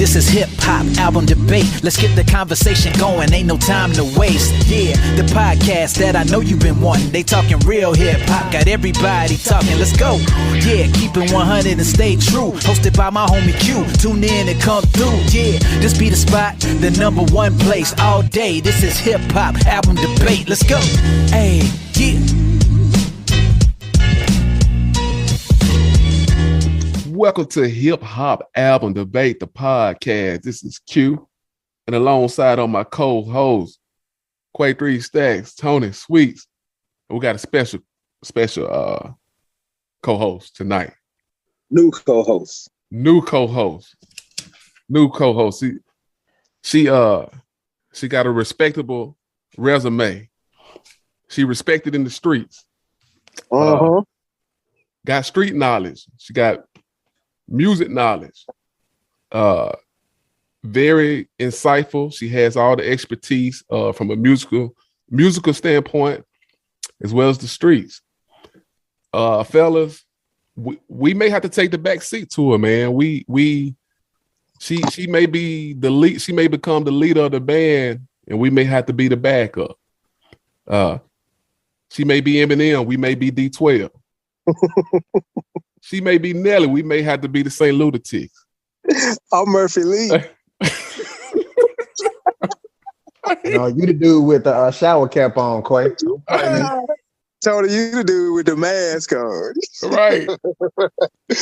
This is Hip-Hop-Album-Debate. Let's get the conversation going, ain't no time to waste. Yeah, the podcast that I know you've been wanting. They talking real hip-hop, got everybody talking. Let's go. Yeah, keep it 100 and stay true. Hosted by my homie Q. Tune in and come through. Yeah, this be the spot, the number one place all day. This is Hip-Hop-Album-Debate. Let's go. Hey, yeah. Welcome to Hip-Hop-Album-Debate, the podcast. This is Q, and alongside on my co-host, Quea 3 Stax, Tony Sweets. We got a special co-host tonight. New co-host. She got a respectable resume. She respected in the streets. Got street knowledge. She got music knowledge. Very insightful. She has all the expertise from a musical standpoint, as well as the streets. Fellas, we may have to take the back seat to her, man. She may be the lead. She may become the leader of the band, and we may have to be the backup. She may be Eminem. We may be D12. She may be Nelly. We may have to be the St. Lunatics. I'm Murphy Lee. No, you the dude with the shower cap on, Quay. Tony, you the dude with the mask on. Right.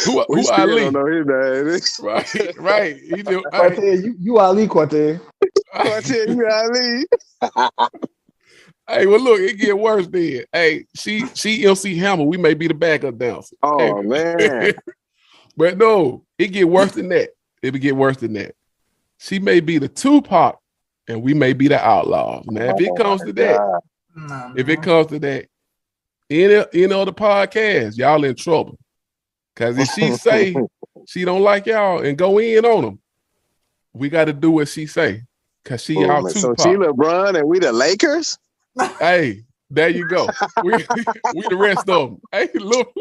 Who Ali? Don't know his name. Right. You Ali, Quartez. Quartez, you Ali. Hey, well, look, it get worse then. Hey, she MC Hammer. We may be the backup dancer. Oh, man. But no, it get worse than that. It would get worse than that. She may be the Tupac, and we may be the Outlaws. Now, if it comes to that, any other podcast, y'all in trouble. Because if she say she don't like y'all and go in on them, we got to do what she say. Because she y'all Tupac. So she LeBron and we the Lakers? Hey, there you go. We the rest of them. Hey, look.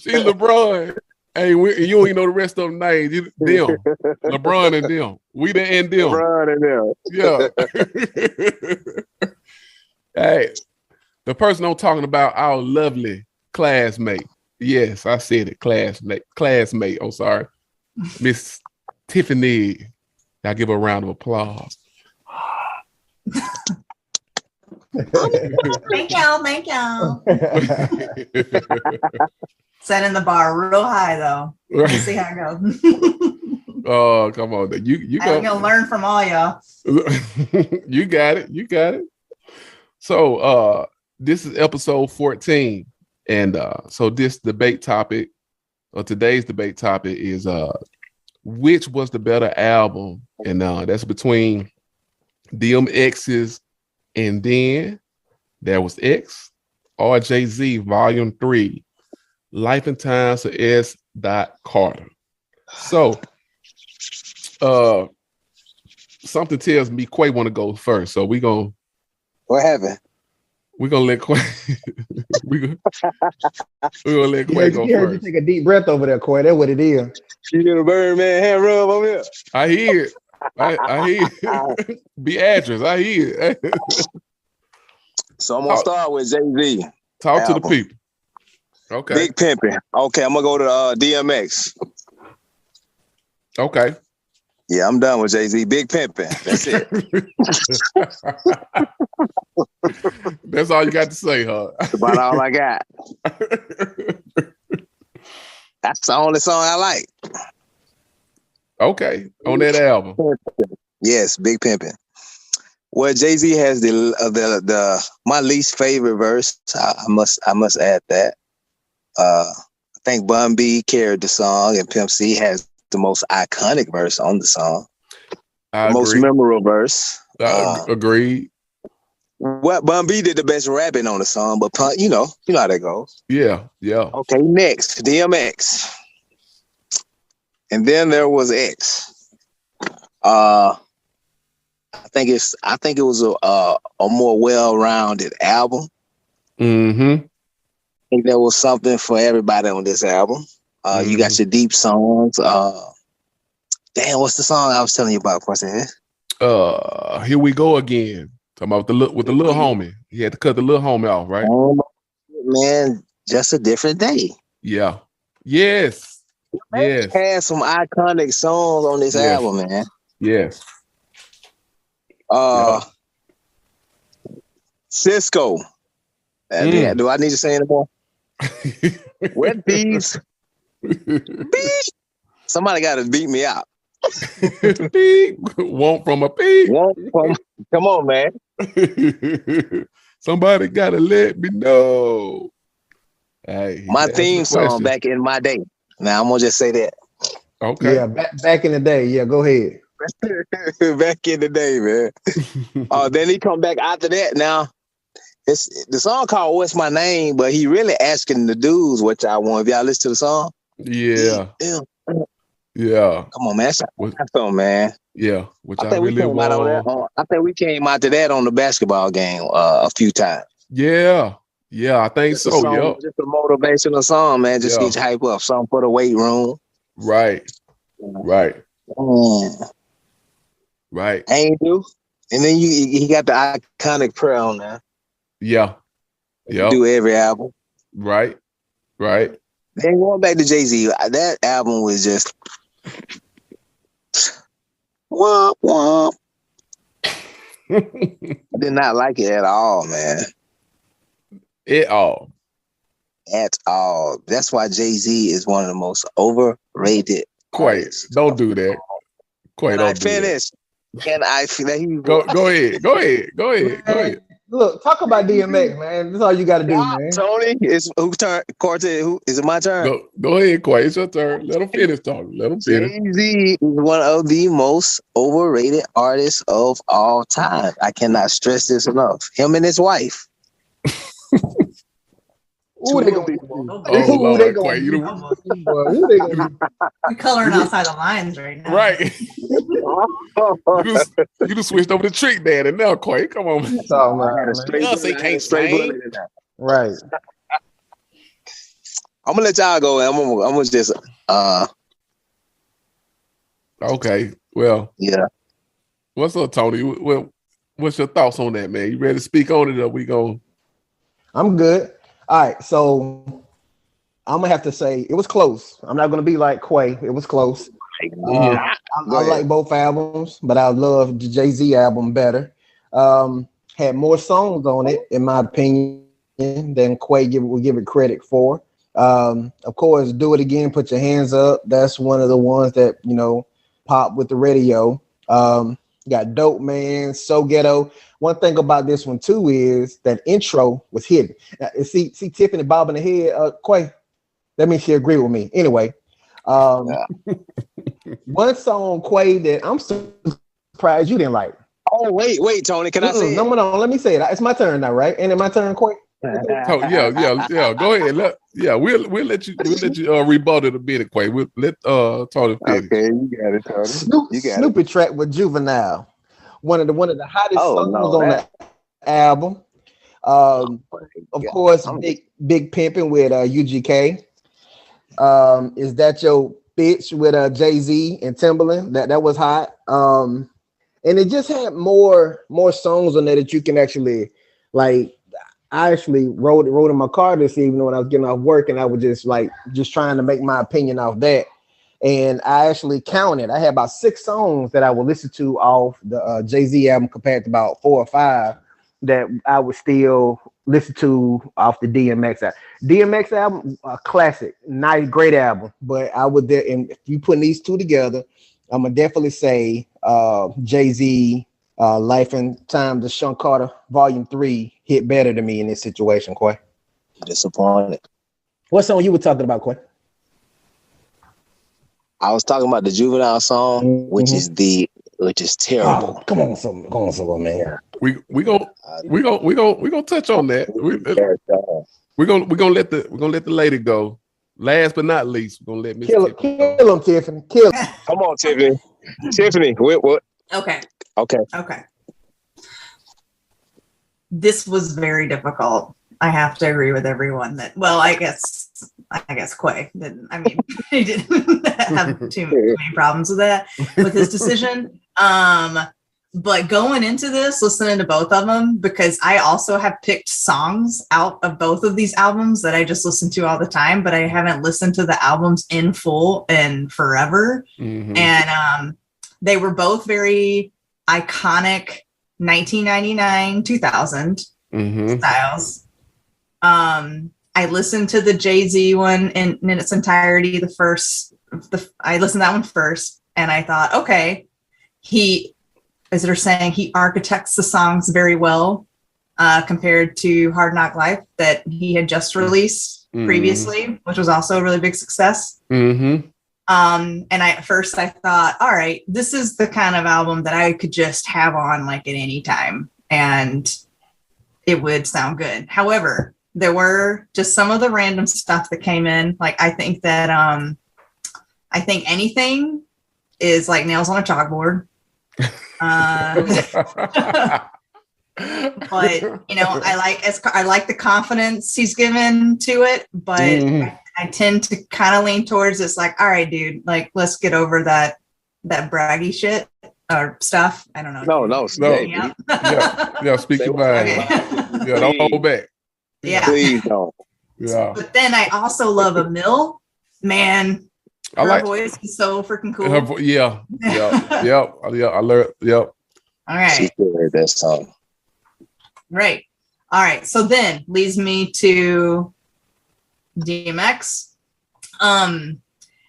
She LeBron. Hey, you don't even know the rest of them names. Them. LeBron and them. We the and them. LeBron and them. Yeah. Hey, the person I'm talking about, our lovely classmate. Yes, I said it. Classmate. I'm sorry. Miss Tiffany. I'll give her a round of applause. Thank y'all. Setting the bar real high though. Let's see how it goes. Oh, come on. You I'm gonna learn from all y'all. You got it. So this is episode 14. And so this debate topic, or today's debate topic is which was the better album? And that's between DMX's And Then There Was X or Jay-Z Vol.3, Life and Times of S.Carter. So something tells me Quay want to go first. So we gonna what happened? We're gonna let Quay we're gonna let Quay go first. You take a deep breath over there, Quay. That's what it is. You get a Birdman hand rub over here. I hear it. I hear it. Beatrice, I hear it. So I'm gonna start with Jay-Z. Talk album. To the people. Okay. Big Pimpin'. Okay, I'm gonna go to DMX. Okay. Yeah, I'm done with Jay-Z. Big Pimpin'. That's it. That's all you got to say, huh? That's about all I got. That's the only song I like. Okay, on that album. Yes, Big Pimpin'. Well, Jay-Z has the my least favorite verse. I must add that. I think Bun B carried the song, and Pimp C has the most iconic verse on the song. Most memorable verse. Agreed. Well, Bun B did the best rapping on the song, but you know how that goes. Yeah. Okay, next, DMX. And then there was X. I think it was a more well-rounded album. Mm-hmm. I think there was something for everybody on this album. You got your deep songs. Damn, what's the song I was telling you about, Quartez? Here We Go Again. Talking about with the little homie. He had to cut the little homie off, right? Oh, man, Just a Different Day. Yeah. Yes. Yes. Had some iconic songs on this album, man. Yes. Cisco. Do I need to say anymore? Wet Thieves. Somebody got to beat me out. Want from a pig. Come on, man. Somebody got to let me know. Hey, my theme song back in my day. Now I'm gonna just say that. Okay. Yeah, back in the day. Yeah, go ahead. Back in the day, man. Then he come back after that. Now it's the song called "What's My Name," but he really asking the dudes what y'all want. If y'all listen to the song, yeah. Come on, man. That's something, man. Yeah, which I think we came out on that. I think we came out to that on the basketball game a few times. Yeah, I think just so. Yeah, just a motivational song, man. Just get you hype up. Something for the weight room. Right. Ain't do. And then he got the iconic prayer on there. Yeah. Do every album. Right. Then going back to Jay-Z, that album was just womp womp. I did not like it at all, man. At all. That's why Jay-Z is one of the most overrated. Quite. Don't do that. Quite. Don't finish. Can I finish? Go ahead. Look, talk about DMX, man. That's all you got to do, man. Tony, it's who turn? Quartez, who is it? My turn. Go ahead, Quay. It's your turn. Let him finish talking. Jay-Z is one of the most overrated artists of all time. I cannot stress this enough. Him and his wife. Who they gonna be? Who they gonna You're coloring outside the lines right now. Right. you just switched over to Trick Daddy now, Quay. Come on. Can't sing. Right. I'm gonna let y'all go. I'm gonna just Okay. Well. Yeah. What's up, Tony? Well, what's your thoughts on that, man? You ready to speak on it, or we go? I'm good. All right, so I'm gonna have to say it was close. I'm not gonna be like Quay. It was close. I like both albums, but I love the Jay-Z album better. Had more songs on it, in my opinion, than Quay will give it credit for. Of course, Do It Again, Put Your Hands Up. That's one of the ones that pop with the radio. Got Dope Man, So Ghetto. One thing about this one too is that intro was hidden. Now, see Tiffany bobbing the head. Quay, that means she agreed with me. Anyway, one song, Quay, that I'm surprised you didn't like. Oh wait, Tony, can I say? No, it's my turn now, right? Ain't it my turn, Quay? Yeah. Go ahead. We'll let you rebut it a bit, Quay. We'll let Tony finish. Okay, you got it, Tony. Snoopy track with Juvenile. One of the hottest songs on the album. Of course, Big Pimpin' with UGK. Is That Your Bitch with Jay-Z and Timbaland? That was hot. And it just had more songs on there that you can actually like. I actually wrote in my car this evening when I was getting off work, and I was just trying to make my opinion off that. And I actually counted. I had about 6 songs that I would listen to off the Jay-Z album compared to about 4 or 5 that I would still listen to off the DMX album. DMX album, a classic, nice, great album. But and if you put these two together, I'm gonna definitely say Jay-Z. Life and Times of S.Carter, Vol.3 hit better than me in this situation, Quay. Disappointed. What song you were talking about, Quay? I was talking about the Juvenile song, which is terrible. Oh, come on, man. We gonna touch on that. We're gonna let the lady go. Last but not least, we're gonna let Miss Kill him, Tiffany. Kill him. Come on, Tiffany. Tiffany, what? Okay. This was very difficult I have to agree with everyone that. Well, I guess Quea didn't. I mean, he didn't have too many problems with that with his decision. But going into this, listening to both of them, because I also have picked songs out of both of these albums that I just listen to all the time, but I haven't listened to the albums in full in forever. And they were both very iconic 1999, 2000 styles. I listened to the Jay-Z one in its entirety. I listened to that one first, and I thought, okay, as they're saying, he architects the songs very well compared to Hard Knock Life that he had just released previously, which was also a really big success. And at first I thought, all right, this is the kind of album that I could just have on like at any time and it would sound good. However, there were just some of the random stuff that came in. Like I think Anything is like nails on a chalkboard. But I like the confidence he's given to it, but I tend to kind of lean towards it's like, all right, dude, like let's get over that braggy shit or stuff. I don't know. No. Yeah. Speak your mind. Okay. Yeah, don't hold back. Yeah, please don't. Yeah. But then I also love a Mill. Man, her voice is so freaking cool. Yep. I learned. Yep. All right. She heard that song. Right. All right. So then leads me to DMX.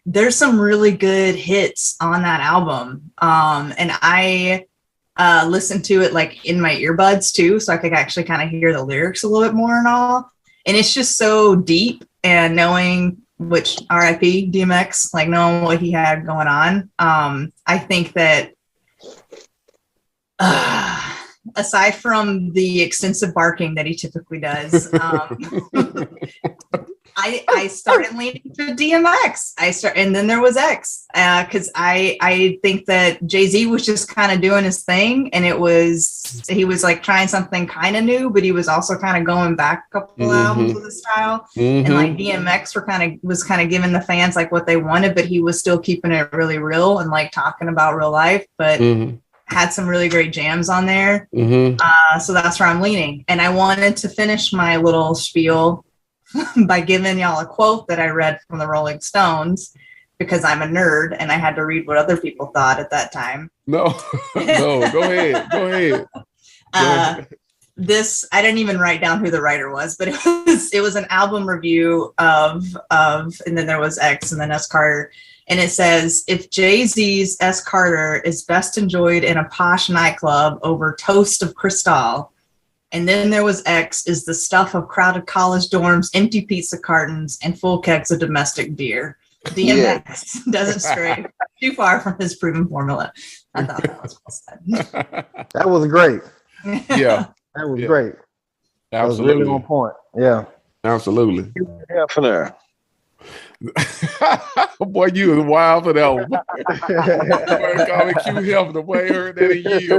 There's some really good hits on that album. And I listened to it like in my earbuds too, so I could actually kind of hear the lyrics a little bit more and all. And it's just so deep, and knowing which RIP DMX, like knowing what he had going on. I think that aside from the extensive barking that he typically does, I started leaning to DMX. And then there was X, because I think that Jay-Z was just kind of doing his thing, and he was like trying something kind of new, but he was also kind of going back a couple albums with his style. And like DMX was kind of giving the fans like what they wanted, but he was still keeping it really real and like talking about real life, but had some really great jams on there. So that's where I'm leaning. And I wanted to finish my little spiel by giving y'all a quote that I read from the Rolling Stones, because I'm a nerd and I had to read what other people thought at that time. No, go ahead. This, I didn't even write down who the writer was, but it was an album review of, and then there was X and then S.Carter. And it says, if Jay-Z's S.Carter is best enjoyed in a posh nightclub over toast of Cristal, and then there was X is the stuff of crowded college dorms, empty pizza cartons, and full kegs of domestic beer. DMX doesn't stray too far from his proven formula. I thought that was well said. That was great. Yeah. That was great. Absolutely. That was really on point. Yeah. Absolutely. Yeah, for there. Boy, you was wild for that one. Call me Q Health, the way I heard that in years.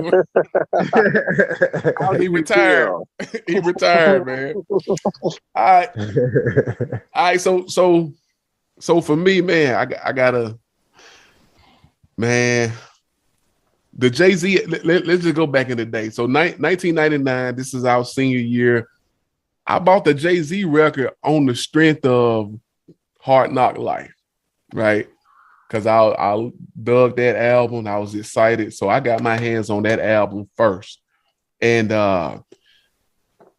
He retired. He retired, man. All right. So for me, man, I gotta, man, the Jay-Z. Let's just go back in the day. So 1999. This is our senior year. I bought the Jay-Z record on the strength of Hard Knock Life, right? Because I dug that album. I was excited. So I got my hands on that album first. And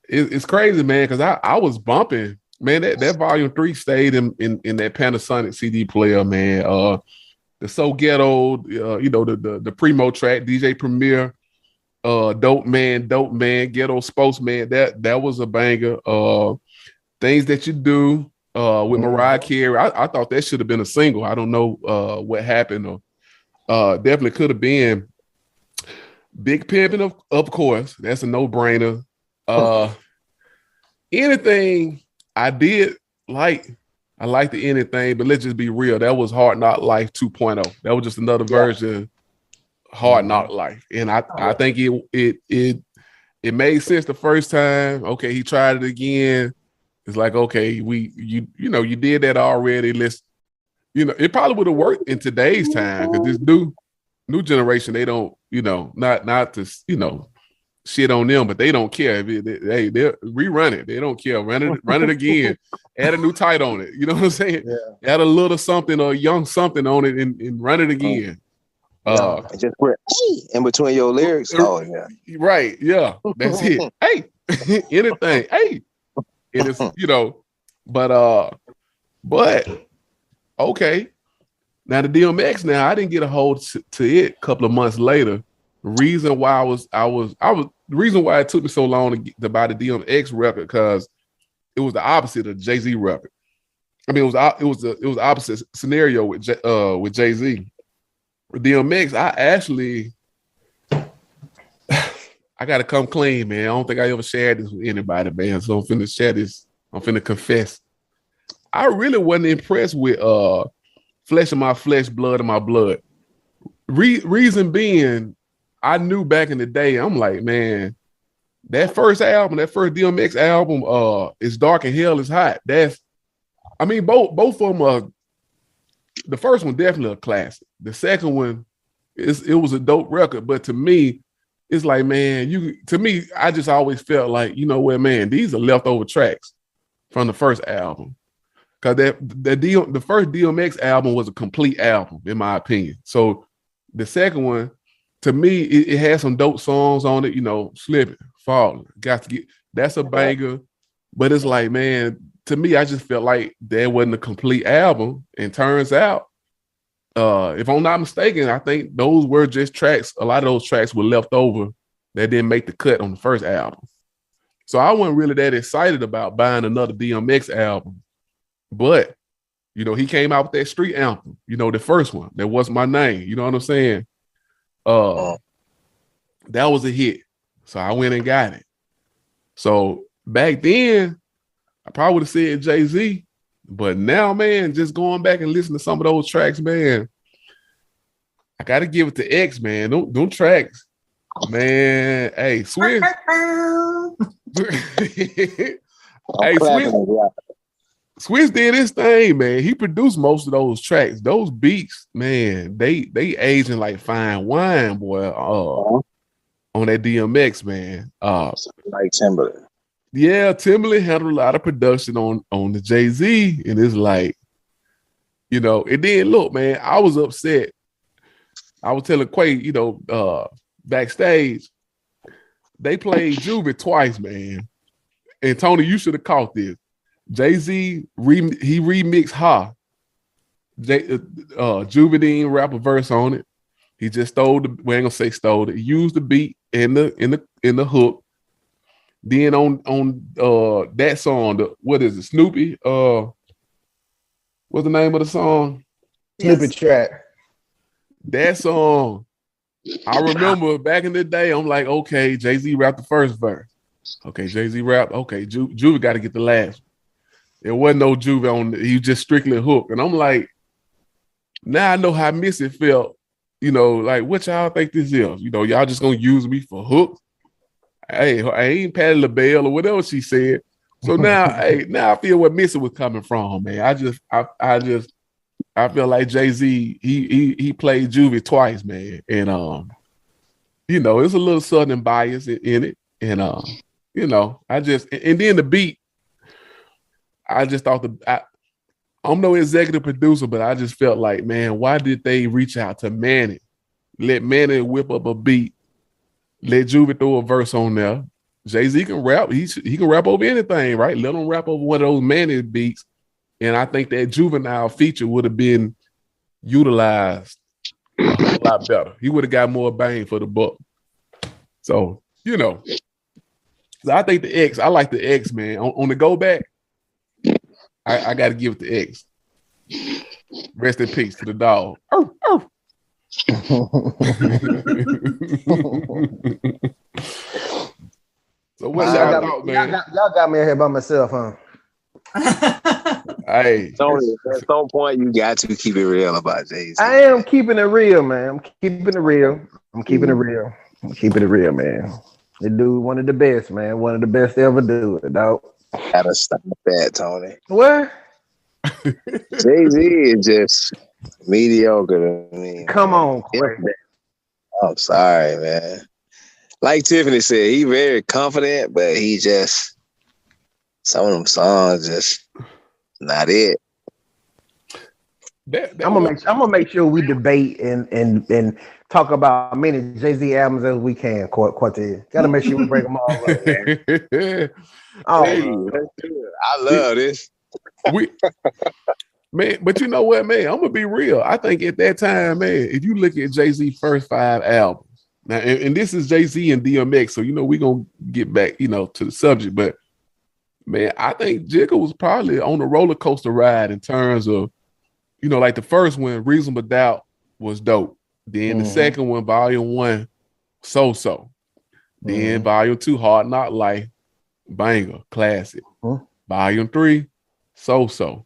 it's crazy, man, because I was bumping. Man, that Volume 3 stayed in that Panasonic CD player, man. The So Ghetto, the Primo track, DJ Premier, Dope Man, Ghetto Spokesman. That was a banger. Things That You Do, with Mariah Carey. I thought that should have been a single. I don't know what happened. Definitely could have been. Big Pimpin', of course. That's a no-brainer. Anything I did like. I liked the Anything, but let's just be real. That was Hard Knock Life 2.0. That was just another version of Hard Knock Life. And I think it it made sense the first time. Okay, he tried it again. It's like, okay, you did that already. Let's, it probably would have worked in today's time because this new generation, they don't, not to, shit on them, but they don't care. They'll rerun it. They don't care. Run it again. Add a new title on it. You know what I'm saying? Yeah. Add a little something or young something on it and run it again. Just put in between your lyrics. Oh yeah. Right. Yeah. That's it. Hey, anything. Hey. And it's, but okay. Now the DMX, I didn't get a hold to it a couple of months later. The reason why the reason why it took me so long to buy the DMX record, because it was the opposite of the Jay-Z record. I mean, it was the opposite scenario with Jay-Z. With DMX, I gotta come clean, man. I don't think I ever shared this with anybody, man. So I'm finna share this. I'm finna confess. I really wasn't impressed with Flesh of My Flesh, Blood of My Blood. Reason being, I knew back in the day, I'm like, man, that first DMX album, It's Dark and Hell is Hot. Both of them are, the first one definitely a classic. The second one, it was a dope record, but to me, it's like, man, I just always felt like, you know what, man, these are leftover tracks from the first album. Because the first DMX album was a complete album, in my opinion. So the second one, to me, it had some dope songs on it, Slipping, Falling, Got to Get, that's a banger. But it's like, man, to me, I just felt like there wasn't a complete album. And turns out, if I'm not mistaken, I think those were just tracks. A lot of those tracks were left over that didn't make the cut on the first album. So I wasn't really that excited about buying another DMX album. But, he came out with that street anthem, the first one. That Was My Name. You know what I'm saying? That was a hit. So I went and got it. So back then, I probably would have said Jay-Z. But now, man, just going back and listening to some of those tracks, man, I got to give it to X, man. Them tracks, man. Hey, Swiss. Hey, Swiss did his thing, man. He produced most of those tracks. Those beats, man, they aging like fine wine, boy. On that DMX, man. Like Timberland. Yeah, Timberland handled a lot of production on the Jay-Z, and it's like, and then look, man, I was upset. I was telling Quea, backstage, they played Juvie twice, man. And Tony, you should have caught this. Jay-Z, he remixed Ha. Juvie didn't rap a verse on it. He just we ain't gonna say stole it. He used the beat in the hook. Then on that song, what is it? Snoopy? What's the name of the song? Snoopy track. That song, I remember back in the day, I'm like, okay, Jay-Z rapped the first verse. Okay, Jay-Z rapped. Okay, Juvie got to get the last one. There wasn't no Juvie on it. He was just strictly hook. And I'm like, now I know how Missy felt. Like, what y'all think this is? Y'all just going to use me for hooks? Hey, I ain't Patti LaBelle or whatever she said. So now, now I feel where Missy was coming from, man. I feel like Jay-Z, he played Juvie twice, man. And it's a little Southern bias in it. And and then the beat, I just thought I'm no executive producer, but I just felt like, man, why did they reach out to Manny? Let Manny whip up a beat. Let Juvie throw a verse on there. Jay-Z can rap. He can rap over anything, right? Let him rap over one of those Manny beats. And I think that Juvenile feature would have been utilized a lot better. He would have got more bang for the buck. So, so I think the X, I like the X, man. On the go back, I got to give it to X. Rest in peace to the dog. Oh, oh. So what y'all thought, man? Y'all got me here by myself, huh? Hey, Tony, at some point you got to keep it real about Jay-Z. I am keeping it real, man. I'm keeping it real, man. The dude, one of the best, man. One of the best to ever do it, dog. Gotta stop that, Tony. What? Jay-Z is just mediocre to me. Come on, Quay. I'm sorry, man. Like Tiffany said, he very confident, but he just some of them songs just not it. I'm gonna make sure we debate and talk about many Jay-Z albums as we can. Quartez. Gotta make sure we break them all up, man. Oh, hey, let's do it. I love this. Man, but you know what, man? I'm gonna be real. I think at that time, man, if you look at Jay-Z's first 5 albums, now, and this is Jay-Z and DMX, so we're gonna get back, to the subject. But man, I think Jigga was probably on a roller coaster ride in terms of, like the first one, Reasonable Doubt, was dope. Then the second one, Volume 1, so. Then Volume 2, Hard Knock Life, banger, classic. Volume 3, so.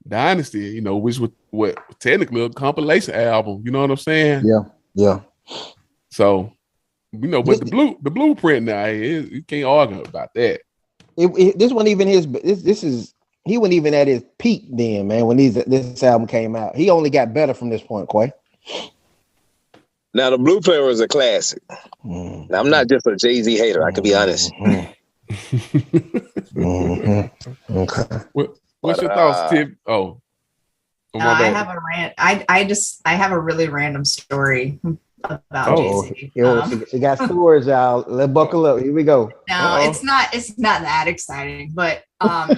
Dynasty, which was what technically a compilation album. You know what I'm saying? Yeah. So, but the blueprint now, you can't argue about that. This wasn't even his. He wasn't even at his peak then, man. When this album came out, he only got better from this point, Quay. Now the blueprint was a classic. Now, I'm not just a Jay-Z hater. I can be honest. Okay. What's your thoughts, Tiff? Oh, I have a rant. I have a really random story about Jay-Z. She got stories, y'all. Let's buckle up. Here we go. No, it's not that exciting, but I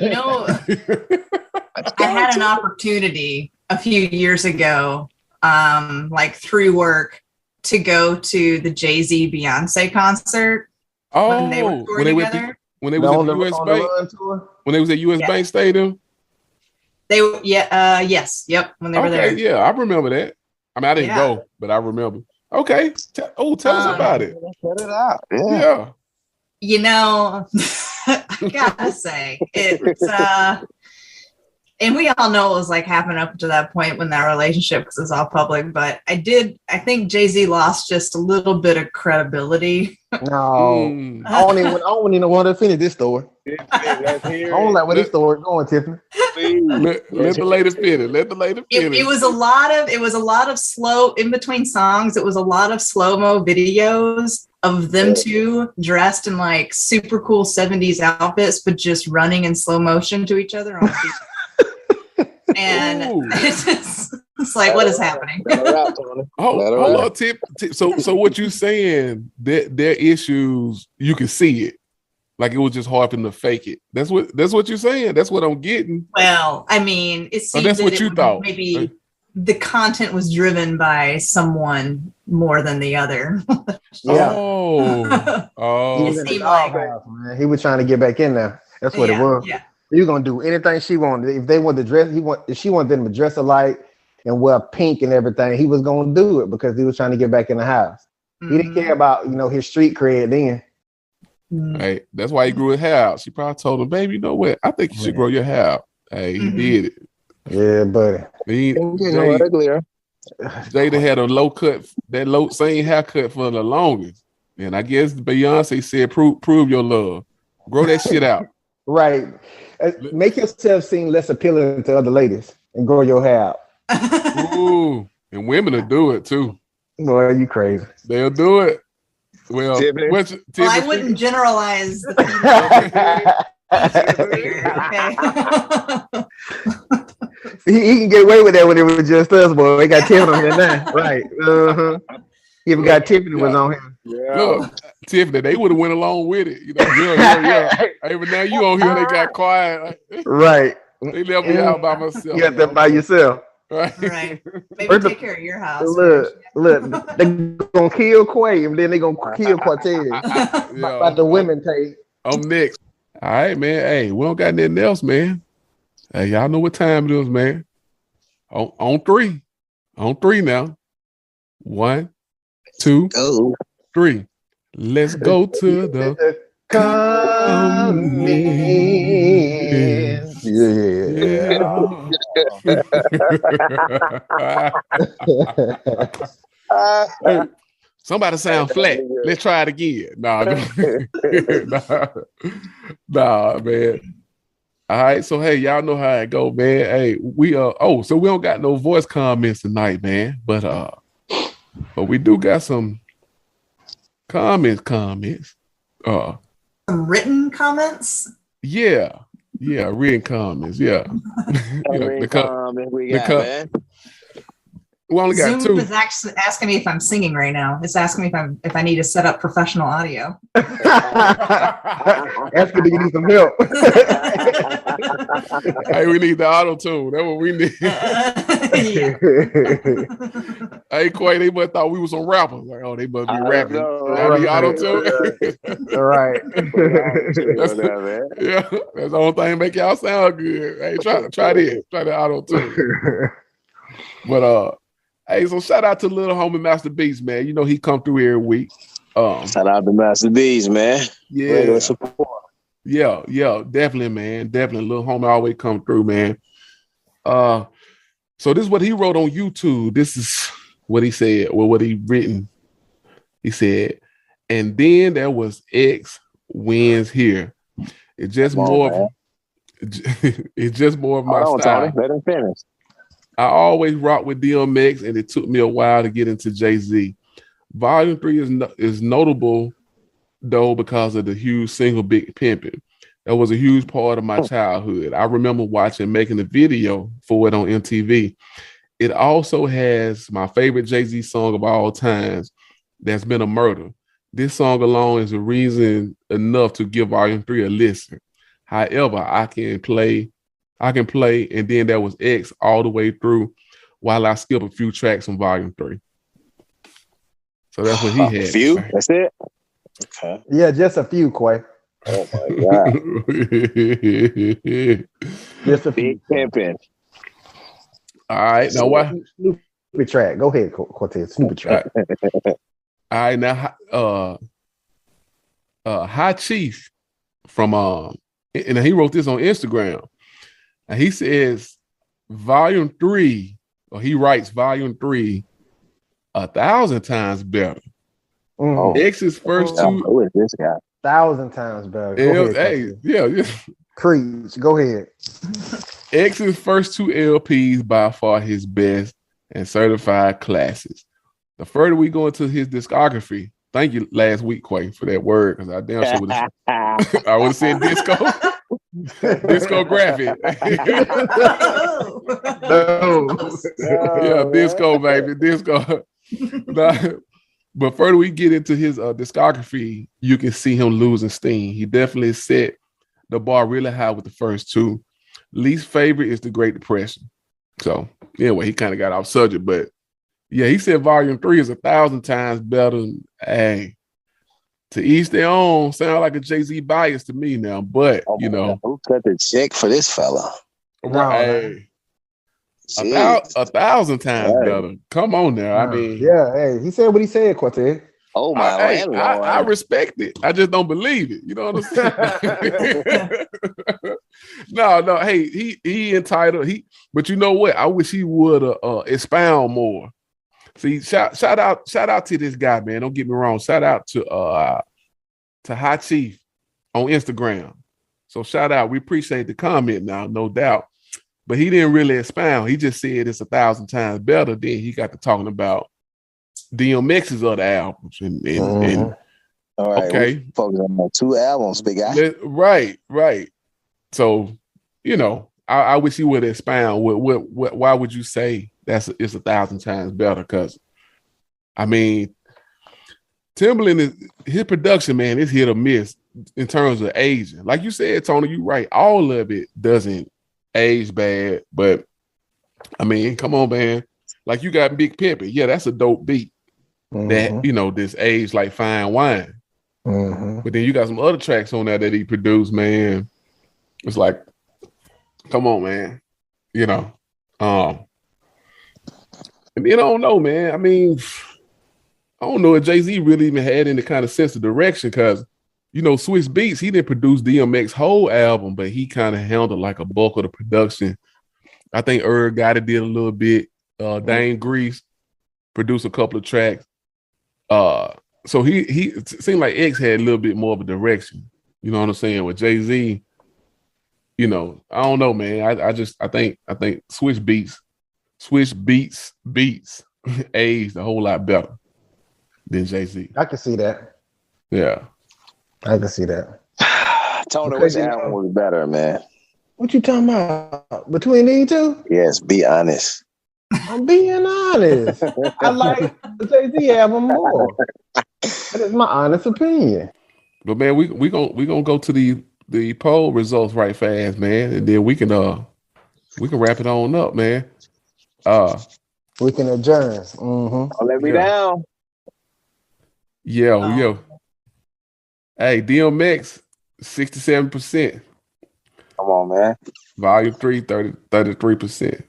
had an opportunity a few years ago, like through work, to go to the Jay-Z Beyonce concert. When they were touring together. When they was at the US Bank tour? When they was at US Bank Stadium. They were, when they were there. Yeah, I remember that. I mean, I didn't go, but I remember. Okay. Tell us about it. Set it out. Yeah. I gotta say, it's and we all know it was like happening up to that point when that relationship, because it's all public, but I think Jay-Z lost just a little bit of credibility. No. I don't even want to finish this story. I don't like where this story is going, Tiffany. Let the lady finish. It was a lot of slow in between songs. It was a lot of slow-mo videos of them two dressed in like super cool 70s outfits, but just running in slow motion to each other on feet. And it's like, what is happening? Hold on, Tip. So what you saying? Their issues, you can see it. Like it was just hard for them to fake it. That's what you're saying. That's what I'm getting. Well, I mean, it seems that's what you thought. Maybe the content was driven by someone more than the other. It seemed like he was trying to get back in there. That's what it was. Yeah. He was gonna do anything she wanted. If they wanted to dress, if she wanted them to dress alike and wear pink and everything, he was gonna do it because he was trying to get back in the house. He didn't care about his street cred then. Hey, that's why he grew his hair out. She probably told him, "Baby, you know what? I think you should grow your hair out." Hey, he did it. Yeah, buddy. Jada had a low cut, same haircut for the longest, and I guess Beyonce said, "Prove your love, grow that shit out." Right. Make yourself seem less appealing to other ladies and grow your hair out. Ooh, and women will do it too. Boy, you crazy. They'll do it. Well, I wouldn't generalize the he can get away with that when it was just us, boy. We got Tiffany on here now. Right. Even got Tiffany was on here. Yeah. Look, Tiffany, they would have went along with it. Yeah. Hey, but now you on here, they got quiet. Right. They left me out by myself. You got them by yourself. Right. Maybe take care of your house. Look, they gonna kill Quea and then they gonna kill Quartez. About the women take. I'm next. All right, man. Hey, we don't got nothing else, man. Hey, y'all know what time it is, man. On 3. On 3 now. 1, 2, 3. Let's go to the comments. Yeah. Somebody sound flat. Let's try it again. Nah, nah, man. All right, so hey, y'all know how it go, man. Hey, so we don't got no voice comments tonight, man. But we do got some comments. Some written comments? Yeah, written comments, yeah. Written comments we got, man. We only got Zoom 2. is actually asking me if I'm singing right now. It's asking me if I need to set up professional audio. Asking to get some help. Hey, we need the auto tune. That's what we need. Hey, Quea, they must thought we was some rappers. Like, oh, they must be rapping. Right. Auto tune. Right. Yeah, that's the only thing make y'all sound good. Hey, try this. Try the auto tune. But hey, so shout out to little homie Master Beast, man. You know he come through every week. Shout out to Master Beast, man. Yeah, yeah, definitely, man. Definitely, little homie always come through, man. So this is what he wrote on YouTube. This is what he said, or what he written. He said, and then there was X wins here. It's just more. It's just more of my style. Let him finish. I always rock with DMX, and it took me a while to get into Jay-Z. Volume 3 is notable, though, because of the huge single Big Pimpin'. That was a huge part of my childhood. I remember making the video for it on MTV. It also has my favorite Jay-Z song of all times, That's Been a Murder. This song alone is a reason enough to give Volume 3 a listen. However, I can play, and then there was X all the way through while I skip a few tracks from Volume 3. So that's what he had. A few? That's it? Okay. Yeah, just a few, Quay. Oh my God. Just a Big Pimpin'. All right. Now what? Snoopy track. Go ahead, Quartez. Snoopy track. All right. Now, High Chief from and he wrote this on Instagram. And he says Volume 3, or he writes Volume 3 1,000 times better. X's first two. Who is this guy? 1,000 times better. Go ahead, yeah. Creed, go ahead. X's first 2 LPs by far his best and certified classics. The further we go into his discography, thank you last week, Quay, for that word, because I damn sure would have I would have said disco. Discographic. Yeah, disco, baby. Disco. But further we get into his discography, you can see him losing steam. He definitely set the bar really high with the first 2. Least favorite is the Great Depression. So anyway, he kind of got off subject, but yeah, he said Volume 3 is 1,000 times better. Hey, to each their own. Sound like a Jay-Z bias to me now, but you know, who cut the check for this fella? Right. 1,000 times better. Come on now. I mean, yeah. Hey, he said what he said, Quartez. Oh my I respect it. I just don't believe it. You know what I'm saying? No. Hey, he entitled. But you know what? I wish he would expound more. See, shout out to this guy, man. Don't get me wrong. Shout out to High Chief on Instagram. So shout out. We appreciate the comment now, no doubt. But he didn't really expound. He just said it's 1,000 times better. Then he got to talking about DMX's other albums. And all right, okay. Focus on 2 albums, big guy. Right. So, you know, I wish he would expound. Why would you say it's 1,000 times better? Because, I mean, Timbaland, his production, man, is hit or miss in terms of aging. Like you said, Tony, you right. All of it doesn't age bad, but I mean, come on, man. Like you got Big Pimpin'. Yeah, that's a dope beat. That, you know, this age like fine wine. But then you got some other tracks on there that he produced, man. It's like, come on, man. You know. And then I don't know, man. I mean, I don't know if Jay-Z really even had any kind of sense of direction, because, you know, Swiss Beats, he didn't produce DMX whole album, but he kind of handled like a bulk of the production. I think Gotti did a little bit. Dane Grease produced a couple of tracks. So he it seemed like X had a little bit more of a direction. You know what I'm saying? With Jay-Z, you know, I don't know, man. I think Switch Beats aged a whole lot better than Jay-Z. I can see that. Yeah. I can see that. Tony, which album was better, man? What you talking about? Between these two? Yes, be honest. I'm being honest. I like the Jay-Z album more. That is my honest opinion. But man, we gonna go to the poll results right fast, man, and then we can wrap it on up, man. We can adjourn. Mm-hmm. Don't let me down. Yeah. Hey, DMX, 67%. Come on, man. Vol.3, 33%.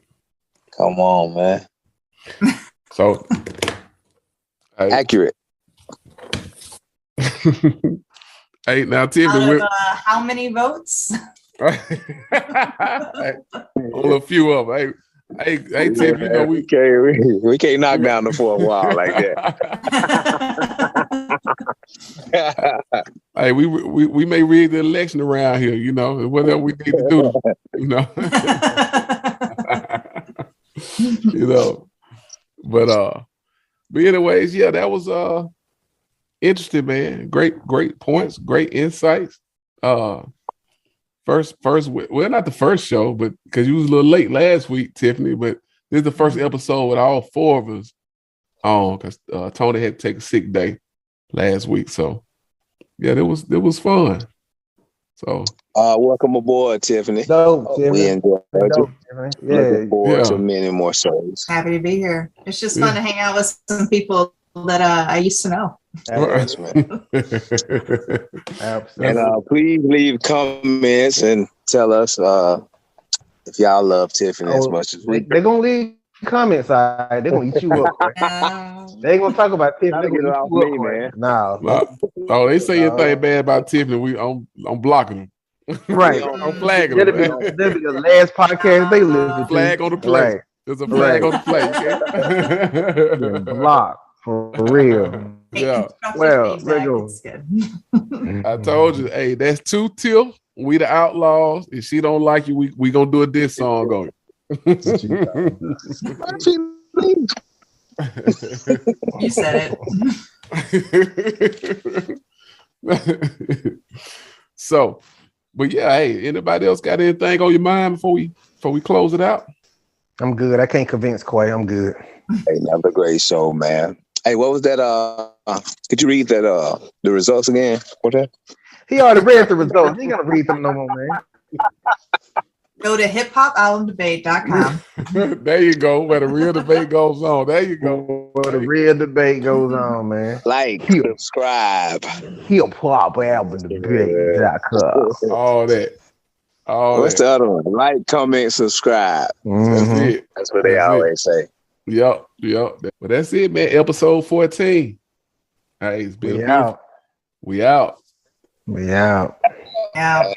Come on, man. So accurate. Hey, now Tiffany, how many votes? Only a few of them. Hey, Tiffany, you know we can't knock down the fourth wall like that. Hey, we may rig the election around here, you know, whatever we need to do, you know. You know. But anyways, yeah, that was interesting, man. Great points, great insights. First, well, not the first show, but because you was a little late last week, Tiffany. But this is the first episode with all four of us on, because Tony had to take a sick day last week. So yeah, it was fun. So welcome aboard, Tiffany. We enjoyed you. Looking forward to many more shows. Happy to be here. It's just fun to hang out with some people that I used to know. Absolutely. And please leave comments and tell us if y'all love Tiffany as much as we. They're gonna leave comments. They're gonna eat you up. They ain't gonna talk about Tiffany. Get it off me, man. No. They say anything bad about Tiffany, I'm blocking them. Right. I'm flagging them. That'll be the last podcast they listen to. Flag on the plate. Right. There's a flag on the plate. Okay? Block for real. Yeah. Well, there go. I told you, hey, that's 2 Till. We the Outlaws. If she don't like you, we gonna do a diss song on you. You said it. So, but yeah, hey, anybody else got anything on your mind before we close it out? I'm good. I can't convince Quea. I'm good. Hey, another great show, man. Hey, what was that? Could you read that? The results again? What that? He already read the results. He ain't gonna read them no more, man. Go to HipHop-Album-Debate.com. There you go. Where the real debate goes on. There you go. Where the real debate goes on, man. Like, subscribe. HipHop-Album-Debate.com. All that. What's the other one? Like, comment, subscribe. Mm-hmm. That's it. That's what they always say. Yep. Well, that's it, man. Episode 14. Hey, it's been beautiful. We out. We out. Yeah.